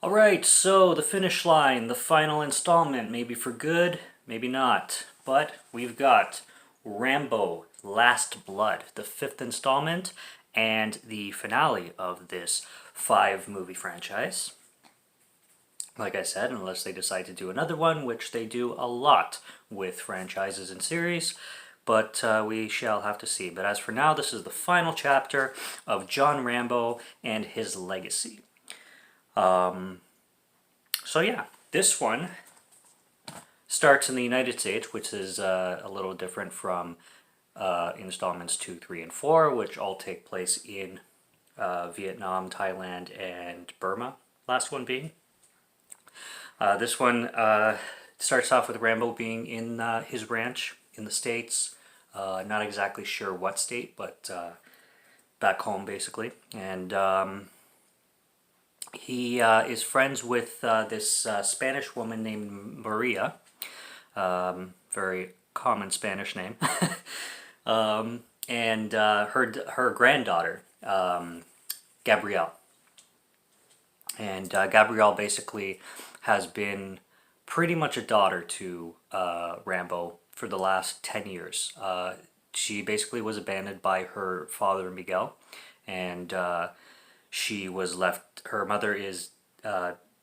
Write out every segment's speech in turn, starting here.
Alright, so the finish line, the final installment, maybe for good, maybe not. But we've got Rambo Last Blood, the fifth installment, and the finale of this five-movie franchise. Like I said, unless they decide to do another one, which they do a lot with franchises and series, but we shall have to see. But as for now, this is the final chapter of John Rambo and his legacy. So yeah, this one starts in the United States, which is a little different from installments 2, 3, and 4, which all take place in Vietnam, Thailand, and Burma, last one being. This one starts off with Rambo being in his ranch in the States. Not exactly sure what state, but back home basically. And he is friends with this Spanish woman named Maria. Very common Spanish name. And her granddaughter, Gabrielle. And Gabrielle basically has been pretty much a daughter to Rambo for the last 10 years. She basically was abandoned by her father, Miguel, and she was left, her mother is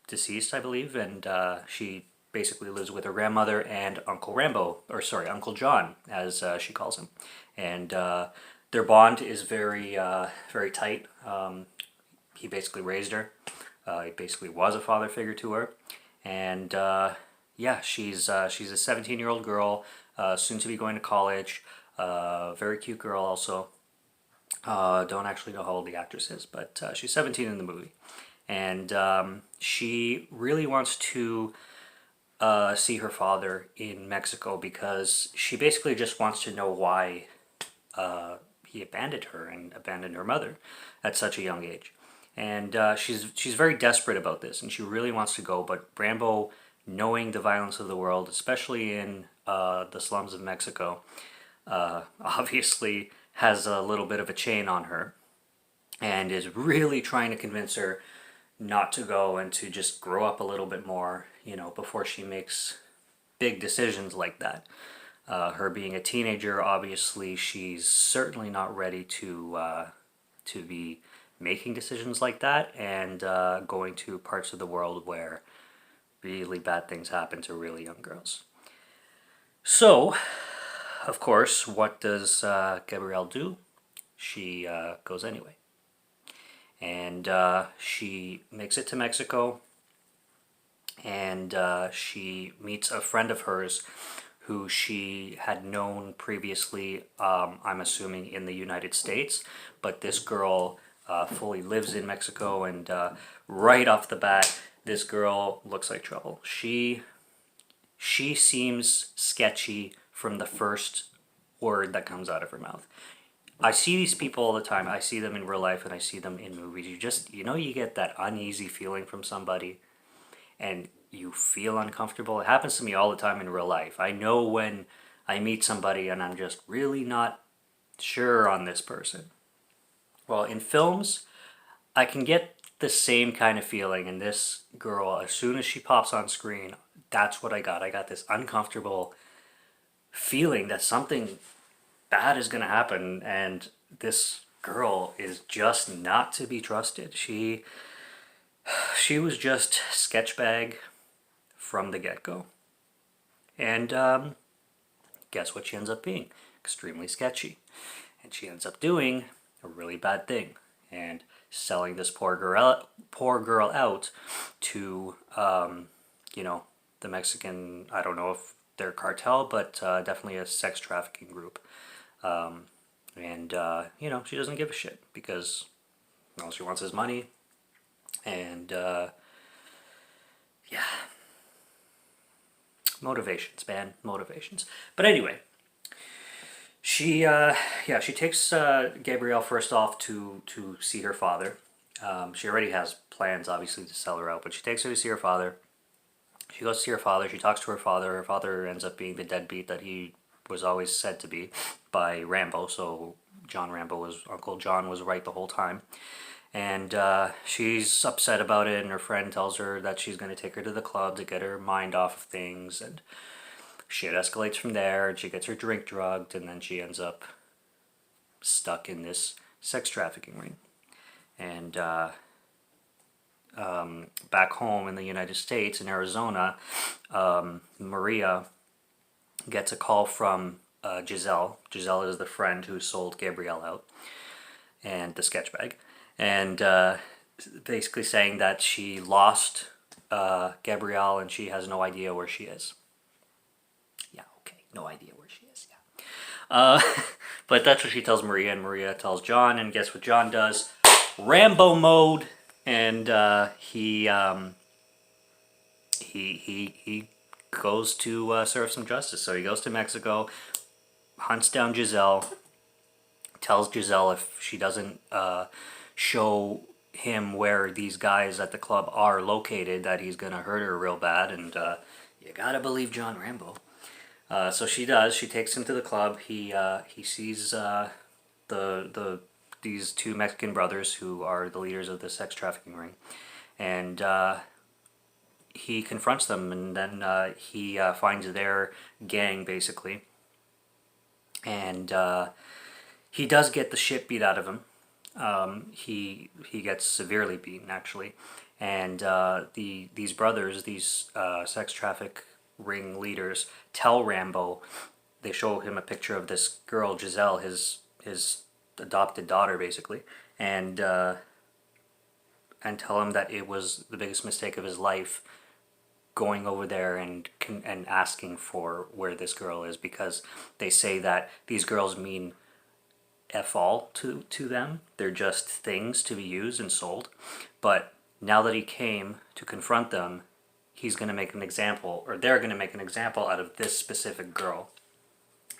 deceased, I believe, and she basically lives with her grandmother and Uncle Rambo, or sorry, Uncle John, as she calls him. And their bond is very tight. He basically raised her. He basically was a father figure to her. And yeah, she's a 17-year-old girl, soon to be going to college. Very cute girl also. Don't actually know how old the actress is, but she's 17 in the movie. And she really wants to see her father in Mexico because she basically just wants to know why he abandoned her and abandoned her mother at such a young age. And she's very desperate about this, and she really wants to go. But Rambo, knowing the violence of the world, especially in the slums of Mexico, obviously has a little bit of a chain on her, and is really trying to convince her not to go and to just grow up a little bit more, you know, before she makes big decisions like that. Her being a teenager, obviously, she's certainly not ready to be making decisions like that, and going to parts of the world where really bad things happen to really young girls. So, of course, what does Gabrielle do? She goes anyway. And she makes it to Mexico, and she meets a friend of hers who she had known previously, I'm assuming in the United States, but this girl fully lives in Mexico, and right off the bat, this girl looks like trouble. She seems sketchy from the first word that comes out of her mouth. I see these people all the time. I see them in real life and I see them in movies. You get that uneasy feeling from somebody and you feel uncomfortable. It happens to me all the time in real life. I know when I meet somebody and I'm just really not sure on this person. Well, in films, I can get the same kind of feeling, and this girl, as soon as she pops on screen, that's what I got. I got this uncomfortable feeling that something bad is going to happen, and this girl is just not to be trusted. She was just sketchbag from the get-go. And guess what she ends up being? Extremely sketchy. And she ends up doing a really bad thing and selling this poor girl out to the Mexican, I don't know if they're cartel, but definitely a sex trafficking group. And she doesn't give a shit because all she wants is money. And yeah, motivations, man, motivations. But anyway, she takes Gabrielle first off to see her father. She already has plans, obviously, to sell her out, but she takes her to see her father. She goes to see her father. She talks to her father. Her father ends up being the deadbeat that he was always said to be by Rambo. So Uncle John was right the whole time. And she's upset about it, and her friend tells her that she's going to take her to the club to get her mind off of things, and shit escalates from there, and she gets her drink drugged, and then she ends up stuck in this sex trafficking ring. And back home in the United States, in Arizona, Maria gets a call from Giselle. Giselle is the friend who sold Gabrielle out, and the sketch bag. And basically saying that she lost Gabrielle and she has no idea where she is. Yeah, okay, no idea where she is, yeah. But that's what she tells Maria, and Maria tells John, and guess what John does? Rambo mode, and he goes to serve some justice. So he goes to Mexico, hunts down Giselle, tells Giselle if she doesn't show him where these guys at the club are located, that he's gonna hurt her real bad. And you gotta believe John Rambo. So she does. She takes him to the club. He sees these two Mexican brothers who are the leaders of the sex trafficking ring, and he confronts them, and then he finds their gang basically, and he does get the shit beat out of him. He gets severely beaten actually, and these brothers, these sex traffic ring leaders, tell Rambo. They show him a picture of this girl Giselle, his adopted daughter basically, and tell him that it was the biggest mistake of his life going over there and asking for where this girl is, because they say that these girls mean F all to them. They're just things to be used and sold. But now that he came to confront them, he's going to make an example, or they're going to make an example out of this specific girl.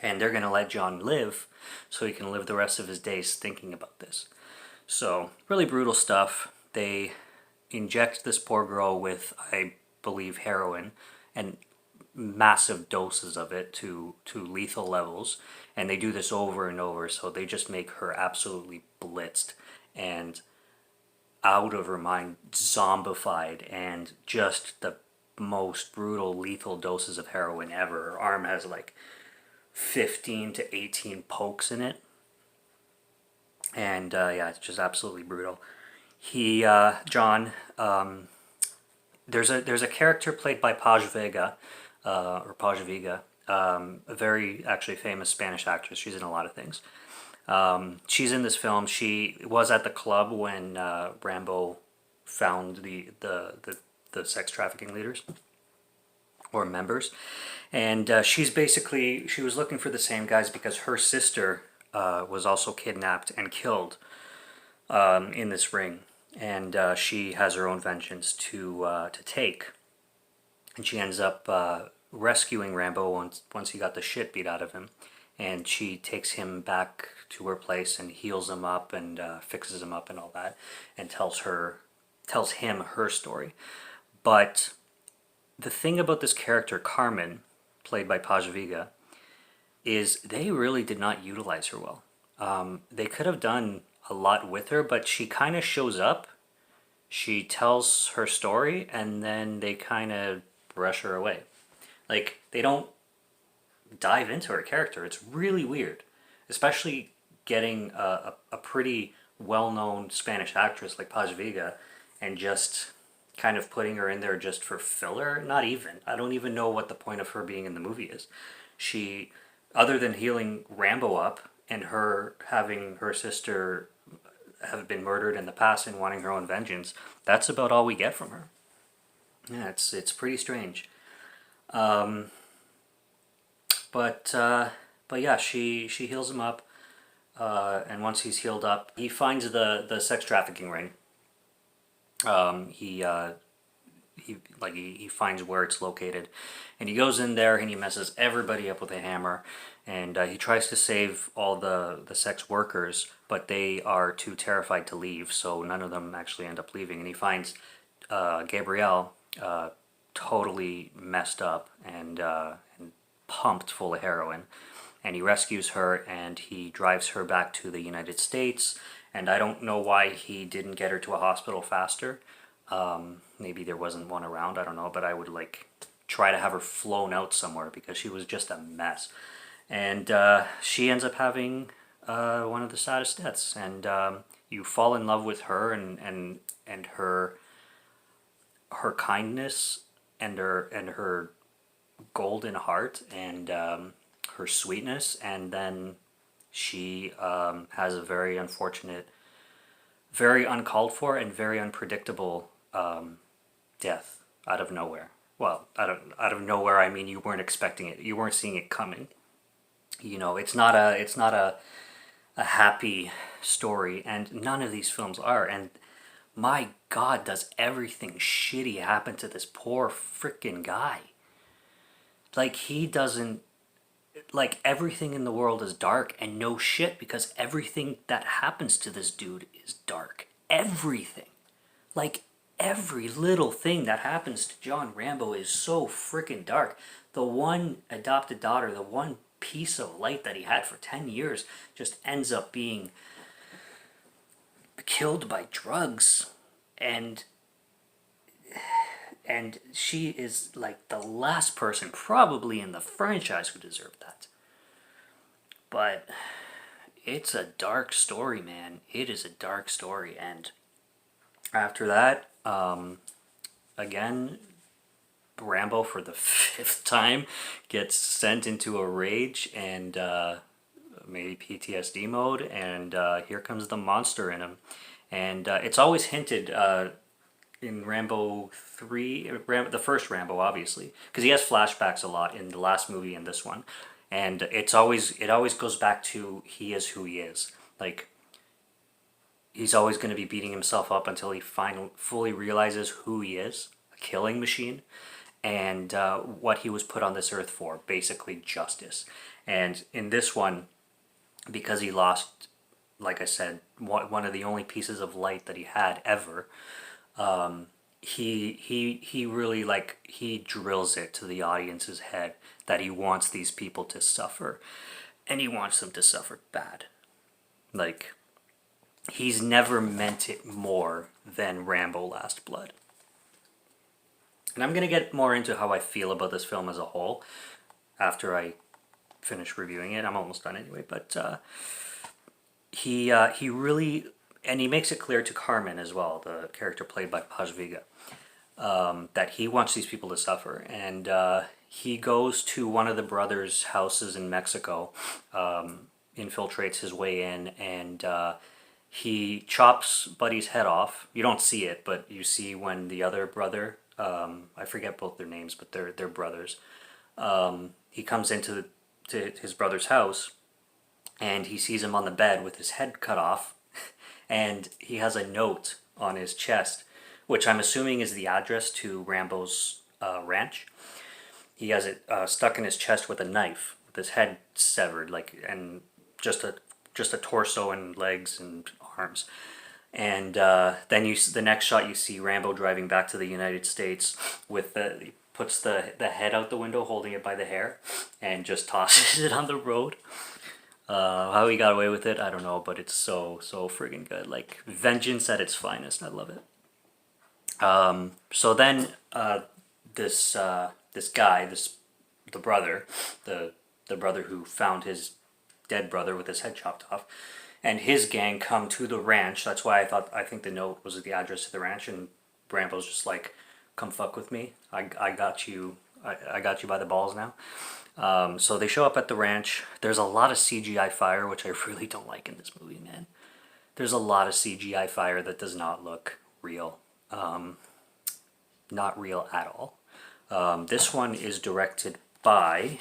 And they're going to let John live so he can live the rest of his days thinking about this. So, really brutal stuff. They inject this poor girl with, I believe, heroin, and massive doses of it to lethal levels. And they do this over and over, so they just make her absolutely blitzed and out of her mind, zombified, and just the most brutal, lethal doses of heroin ever. Her arm has like 15 to 18 pokes in it, and yeah, it's just absolutely brutal. He John, there's a character played by Paz Vega, a very actually famous Spanish actress. She's in a lot of things. She's in this film. She was at the club when Rambo found the sex trafficking leaders or members, and she was looking for the same guys because her sister was also kidnapped and killed in this ring, and she has her own vengeance to take, and she ends up rescuing Rambo once he got the shit beat out of him, and she takes him back to her place and heals him up and fixes him up and all that, and tells him her story. But the thing about this character, Carmen, played by Paz Vega, is they really did not utilize her well. They could have done a lot with her, but she kind of shows up, she tells her story, and then they kind of brush her away. Like, they don't dive into her character. It's really weird, especially getting a pretty well-known Spanish actress like Paz Vega and just kind of putting her in there just for filler. Not even. I don't even know what the point of her being in the movie is. She, other than healing Rambo up and her having her sister have been murdered in the past and wanting her own vengeance, that's about all we get from her. Yeah, it's pretty strange. But yeah, she heals him up, and once he's healed up, he finds the sex trafficking ring. He finds where it's located, and he goes in there and he messes everybody up with a hammer, and he tries to save all the sex workers, but they are too terrified to leave, so none of them actually end up leaving. And he finds Gabrielle totally messed up and pumped full of heroin, and he rescues her and he drives her back to the United States, and I don't know why he didn't get her to a hospital faster. Maybe there wasn't one around, I don't know, but I would like try to have her flown out somewhere because she was just a mess. And she ends up having one of the saddest deaths, and you fall in love with her and her kindness and her golden heart and her sweetness, and then she has a very unfortunate, very uncalled for, and very unpredictable death out of nowhere. Well, out of nowhere, I mean you weren't expecting it. You weren't seeing it coming. You know, it's not a happy story, and none of these films are. And my God, does everything shitty happen to this poor freaking guy? Like he doesn't like everything in the world is dark, and no shit, because everything that happens to this dude is dark. Everything. Like every little thing that happens to John Rambo is so freaking dark. The one adopted daughter, the one piece of light that he had for 10 years just ends up being killed by drugs, and she is like the last person probably in the franchise who deserved that. But it's a dark story, man. It is a dark story. And after that, again, Rambo for the fifth time gets sent into a rage and maybe PTSD mode, and here comes the monster in him. And it's always hinted in Rambo 3, the first Rambo, obviously, because he has flashbacks a lot in the last movie and this one. And it always goes back to he is who he is. Like, he's always going to be beating himself up until he fully realizes who he is, a killing machine, and what he was put on this earth for, basically justice. And in this one, because he lost, like I said, one of the only pieces of light that he had ever, he really, like, he drills it to the audience's head that he wants these people to suffer, and he wants them to suffer bad. Like, he's never meant it more than Rambo Last Blood. And I'm going to get more into how I feel about this film as a whole after I finish reviewing it. I'm almost done anyway, but he really, and he makes it clear to Carmen as well, the character played by Paz Vega, that he wants these people to suffer. And he goes to one of the brothers' houses in Mexico, infiltrates his way in, and he chops Buddy's head off. You don't see it, but you see when the other brother, I forget both their names, but they're brothers. He comes into his brother's house, and he sees him on the bed with his head cut off, and he has a note on his chest, which I'm assuming is the address to Rambo's ranch. He has it stuck in his chest with a knife, with his head severed, like, and just a torso and legs and arms. And then the next shot you see Rambo driving back to the United States with he puts the head out the window, holding it by the hair, and just tosses it on the road. How he got away with it, I don't know, but it's so friggin' good. Like, vengeance at its finest. I love it. So then this guy, the brother, the brother who found his dead brother with his head chopped off, and his gang come to the ranch. That's why I think the note was the address to the ranch, and Rambo's just like, come fuck with me. I got you. I got you by the balls now. So they show up at the ranch. There's a lot of CGI fire, which I really don't like in this movie, man. There's a lot of CGI fire that does not look real. Not real at all. This one is directed by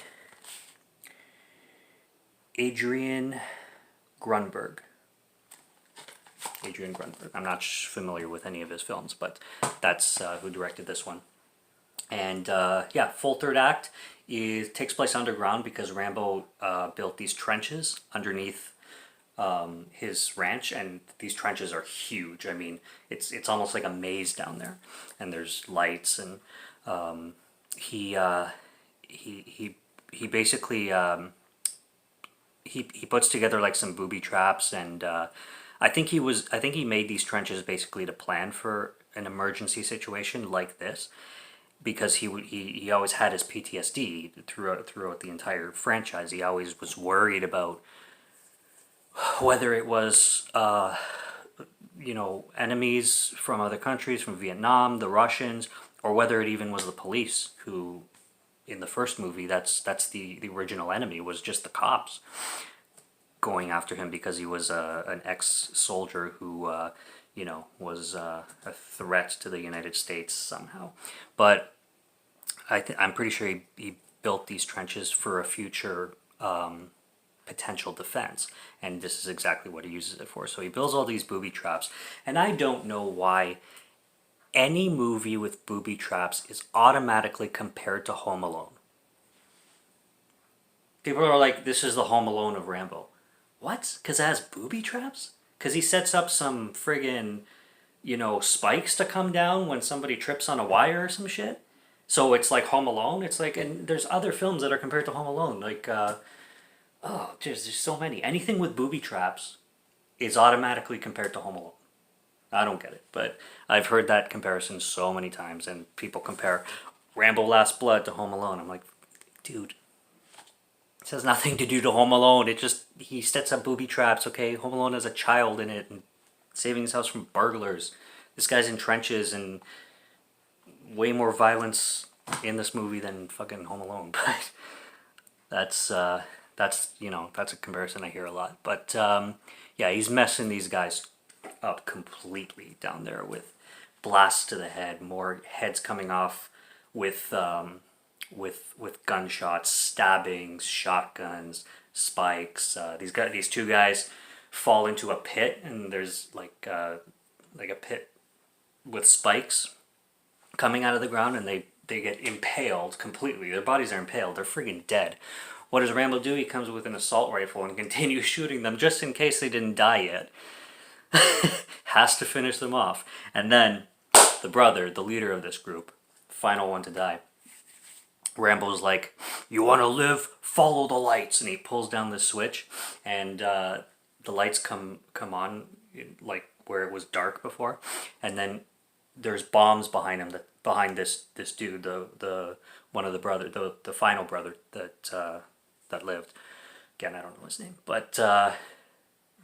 Adrian Grunberg. I'm not familiar with any of his films, but that's who directed this one. And full third act takes place underground because Rambo built these trenches underneath his ranch, and these trenches are huge. I mean, it's almost like a maze down there, and there's lights, and he basically he puts together like some booby traps and I think he made these trenches basically to plan for an emergency situation like this, because he always had his PTSD throughout the entire franchise. He always was worried about whether it was enemies from other countries, from Vietnam, the Russians, or whether it even was the police who, in the first movie, that's the original enemy, was just the cops going after him because he was an ex-soldier who was a threat to the United States somehow. But I'm pretty sure he built these trenches for a future potential defense, and this is exactly what he uses it for. So he builds all these booby traps, and I don't know why any movie with booby traps is automatically compared to Home Alone. People are like, this is the Home Alone of Rambo. What? Because it has booby traps? Because he sets up some friggin', spikes to come down when somebody trips on a wire or some shit? So it's like Home Alone? It's like, and there's other films that are compared to Home Alone. Like, there's so many. Anything with booby traps is automatically compared to Home Alone. I don't get it, but I've heard that comparison so many times, and people compare Rambo Last Blood to Home Alone. I'm like, dude, it has nothing to do to Home Alone. It just, he sets up booby traps, okay? Home Alone has a child in it and saving his house from burglars. This guy's in trenches and way more violence in this movie than fucking Home Alone. But that's a comparison I hear a lot. But yeah, he's messing these guys up completely down there with blasts to the head, more heads coming off with gunshots, stabbings, shotguns, spikes. These two guys fall into a pit, and there's like a pit with spikes coming out of the ground, and they get impaled completely. Their bodies are impaled. They're friggin' dead. What does Rambo do? He comes with an assault rifle and continues shooting them just in case they didn't die yet. Has to finish them off. And then the brother, the leader of this group, final one to die, Rambo's like, you want to live? Follow the lights. And he pulls down this switch, and the lights come on, like where it was dark before, and then there's bombs behind him, behind this dude, the one of the brother, the final brother that lived. Again, I don't know his name, but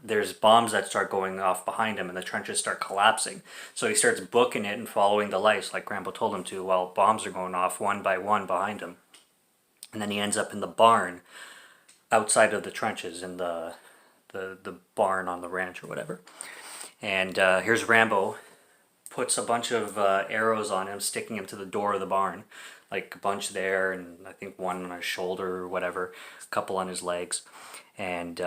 there's bombs that start going off behind him, and the trenches start collapsing. So he starts booking it and following the lights like Rambo told him to, while bombs are going off one by one behind him. And then he ends up in the barn outside of the trenches, in the barn on the ranch or whatever. And here's Rambo, puts a bunch of arrows on him, sticking him to the door of the barn. Like a bunch there, and I think one on his shoulder or whatever, a couple on his legs. And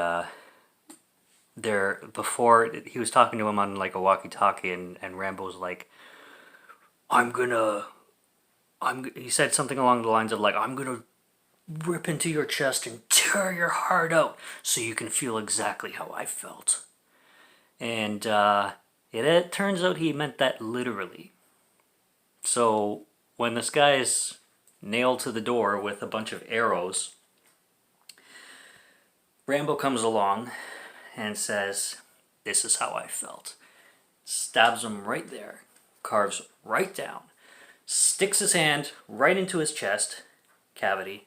before, he was talking to him on like a walkie-talkie, and Rambo's like, he said something along the lines of like, I'm gonna rip into your chest and tear your heart out so you can feel exactly how I felt. And it turns out he meant that literally. So when this guy is nailed to the door with a bunch of arrows, Rambo comes along and says, this is how I felt. Stabs him right there, carves right down, sticks his hand right into his chest cavity,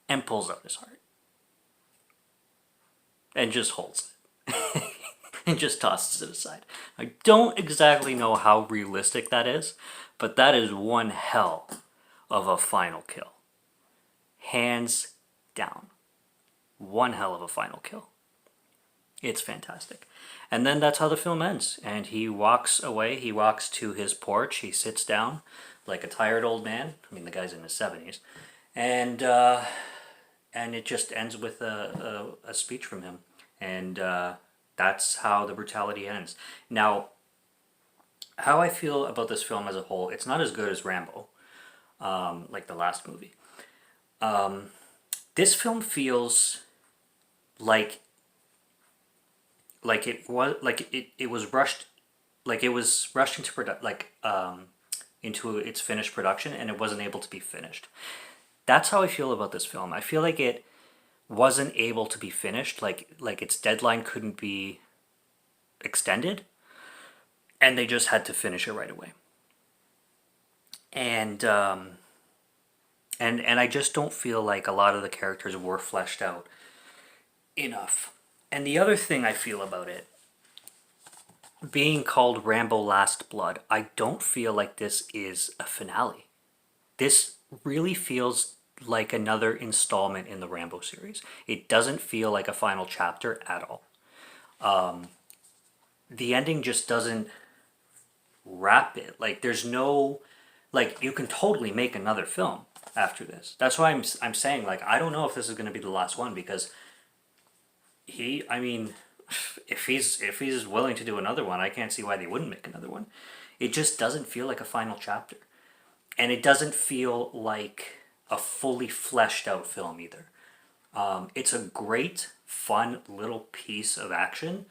and pulls out his heart. And just holds it. And just tosses it aside. I don't exactly know how realistic that is, but that is one hell of a final kill. Hands down. One hell of a final kill. It's fantastic. And then that's how the film ends. And he walks away. He walks to his porch. He sits down like a tired old man. I mean, the guy's in his 70s. And it just ends with a speech from him. And that's how the brutality ends. Now, how I feel about this film as a whole, it's not as good as Rambo, like the last movie. This film feels like it was rushed, like it was rushed into its finished production, and it wasn't able to be finished. That's how I feel about this film. I feel like it wasn't able to be finished, like its deadline couldn't be extended, and they just had to finish it right away. And and I just don't feel like a lot of the characters were fleshed out enough. And the other thing I feel about it, being called Rambo Last Blood, I don't feel like this is a finale. This really feels like another installment in the Rambo series. It doesn't feel like a final chapter at all. The ending just doesn't wrap it. Like there's no, like you can totally make another film after this. That's why I'm saying like I don't know if this is going to be the last one, because I mean, if he's willing to do another one, I can't see why they wouldn't make another one. It just doesn't feel like a final chapter. And it doesn't feel like a fully fleshed out film either. It's a great, fun little piece of action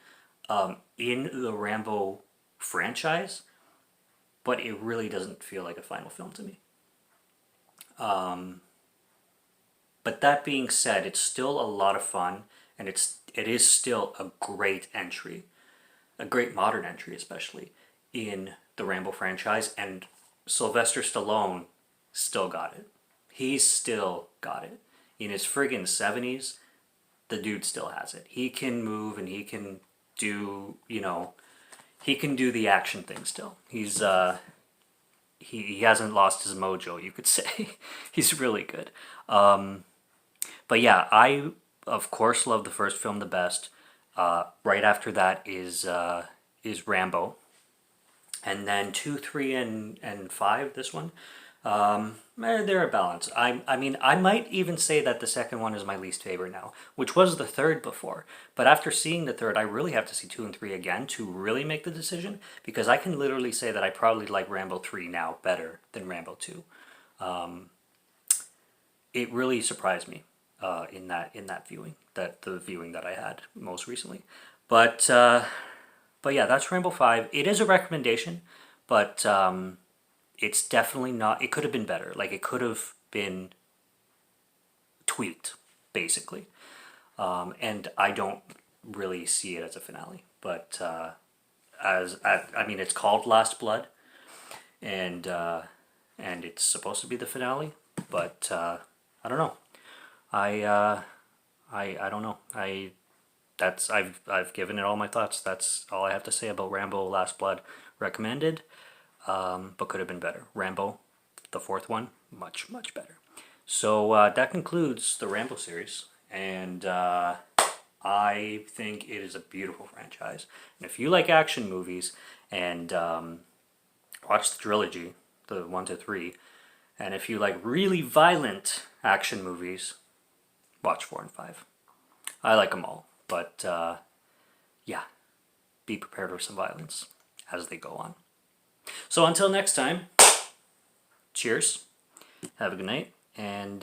in the Rambo franchise, but it really doesn't feel like a final film to me. But that being said, it's still a lot of fun, and it is still a great entry, a great modern entry, especially in the Rambo franchise. And Sylvester Stallone still got it. He's still got it. In his friggin' 70s, the dude still has it. He can move and he can do, he can do the action thing still. He's, he hasn't lost his mojo, you could say. He's really good. But yeah, I, of course, love the first film the best. Right after that is Rambo. And then 2, 3, and 5, this one, they're a balance. I mean, I might even say that the second one is my least favorite now, which was the third before. But after seeing the third, I really have to see 2 and 3 again to really make the decision, because I can literally say that I probably like Rambo 3 now better than Rambo 2. It really surprised me in that viewing, the viewing that I had most recently. But yeah, that's Rambo 5. It is a recommendation, but it's definitely not... It could have been better. Like, it could have been tweaked, basically. And I don't really see it as a finale. But I mean, it's called Last Blood, and it's supposed to be the finale. But I don't know. I don't know. I've given it all my thoughts. That's all I have to say about Rambo Last Blood. Recommended, but could have been better. Rambo, the fourth one, much, much better. So that concludes the Rambo series, and I think it is a beautiful franchise. And if you like action movies and watch the trilogy, the 1 to 3, and if you like really violent action movies, watch 4 and 5. I like them all. But, yeah, be prepared for some violence as they go on. So until next time, cheers, have a good night, and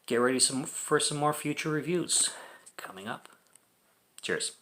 get ready for some more future reviews coming up. Cheers.